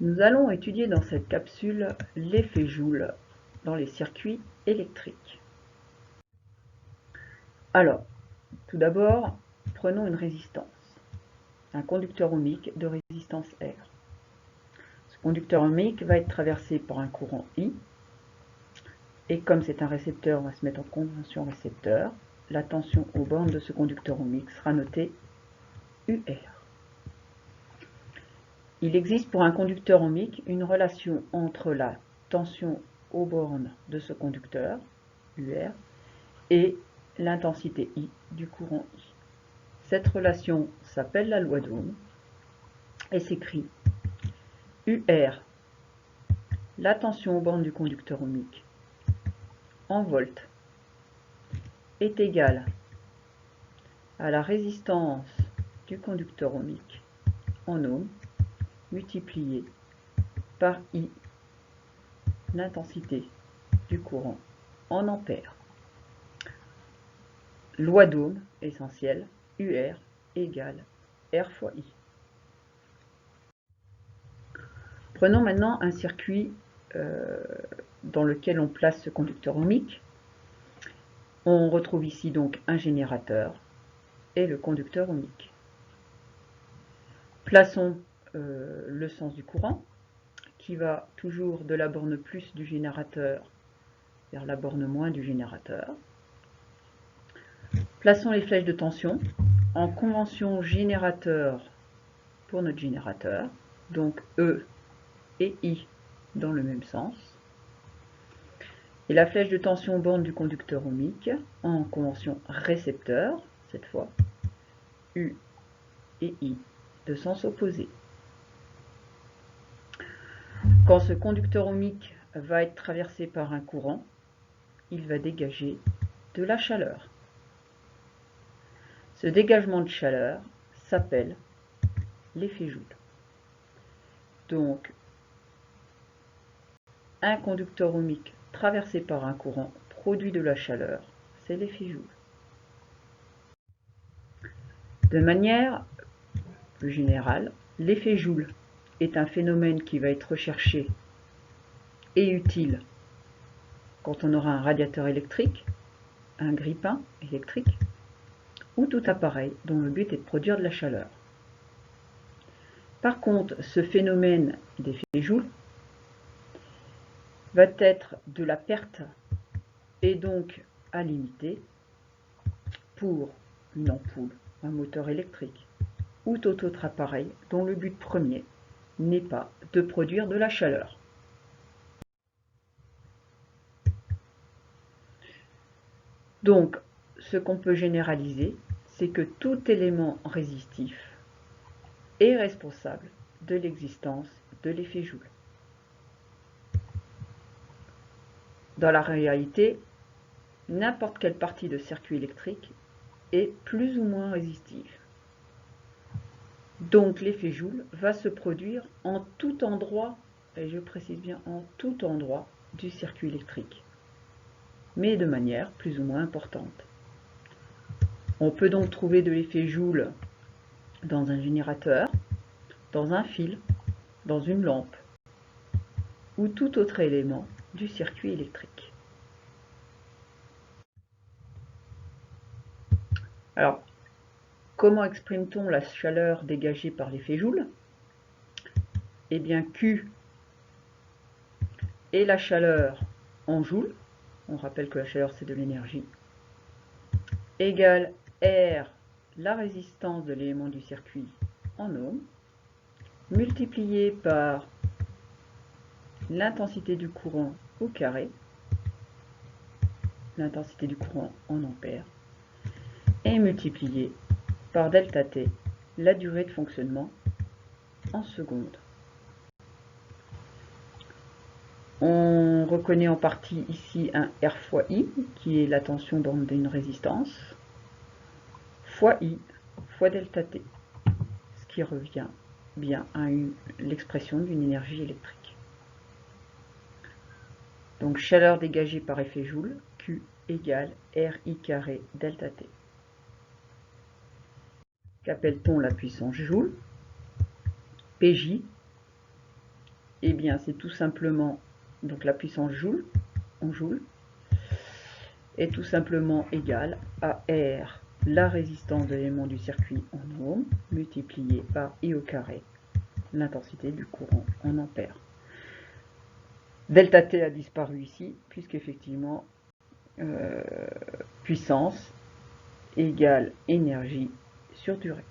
Nous allons étudier dans cette capsule l'effet Joule dans les circuits électriques. Alors, tout d'abord, prenons une résistance, un conducteur ohmique de résistance R. Ce conducteur ohmique va être traversé par un courant I, et comme c'est un récepteur, on va se mettre en convention récepteur. La tension aux bornes de ce conducteur ohmique sera notée UR. Il existe pour un conducteur ohmique une relation entre la tension aux bornes de ce conducteur, UR, et l'intensité I du courant I. Cette relation s'appelle la loi d'Ohm et s'écrit UR, la tension aux bornes du conducteur ohmique, en volts, est égale à la résistance du conducteur ohmique en ohms multiplié par I, l'intensité du courant en ampères. Loi d'Ohm essentielle, UR égale R fois I. Prenons maintenant un circuit dans lequel on place ce conducteur ohmique. On retrouve ici donc un générateur et le conducteur ohmique. Plaçons le sens du courant qui va toujours de la borne plus du générateur vers la borne moins du générateur. Plaçons les flèches de tension en convention générateur pour notre générateur, donc E et I dans le même sens. Et la flèche de tension aux bornes du conducteur ohmique en convention récepteur, cette fois, U et I de sens opposé. Quand ce conducteur ohmique va être traversé par un courant, il va dégager de la chaleur. Ce dégagement de chaleur s'appelle l'effet Joule. Donc, un conducteur ohmique traversé par un courant produit de la chaleur, c'est l'effet Joule. De manière plus générale, l'effet Joule est un phénomène qui va être recherché et utile quand on aura un radiateur électrique, un grille-pain électrique, ou tout appareil dont le but est de produire de la chaleur. Par contre, ce phénomène d'effet Joule va être de la perte et donc à limiter pour une ampoule, un moteur électrique ou tout autre appareil dont le but premier n'est pas de produire de la chaleur. Donc, ce qu'on peut généraliser, c'est que tout élément résistif est responsable de l'existence de l'effet Joule. Dans la réalité, n'importe quelle partie de circuit électrique est plus ou moins résistive. Donc l'effet Joule va se produire en tout endroit, et je précise bien en tout endroit du circuit électrique, mais de manière plus ou moins importante. On peut donc trouver de l'effet Joule dans un générateur, dans un fil, dans une lampe, ou tout autre élément du circuit électrique. Alors, comment exprime-t-on la chaleur dégagée par l'effet Joule? Eh bien, Q est la chaleur en joules, on rappelle que la chaleur c'est de l'énergie, égale R, la résistance de l'élément du circuit en ohms, multiplié par l'intensité du courant au carré, l'intensité du courant en ampères, et multiplié par delta T, la durée de fonctionnement en secondes. On reconnaît en partie ici un R fois I, qui est la tension borne d'une résistance, fois I, fois delta T, ce qui revient bien à l'expression d'une énergie électrique. Donc chaleur dégagée par effet Joule, Q égale RI carré delta T. Qu'appelle-t-on la puissance Joule? PJ Eh bien, c'est tout simplement, donc la puissance joule, en joule, est tout simplement égale à R, la résistance de l'élément du circuit en ohms, multiplié par I au carré, l'intensité du courant en ampères. Delta T a disparu ici, puisqu'effectivement, puissance égale énergie sur durée.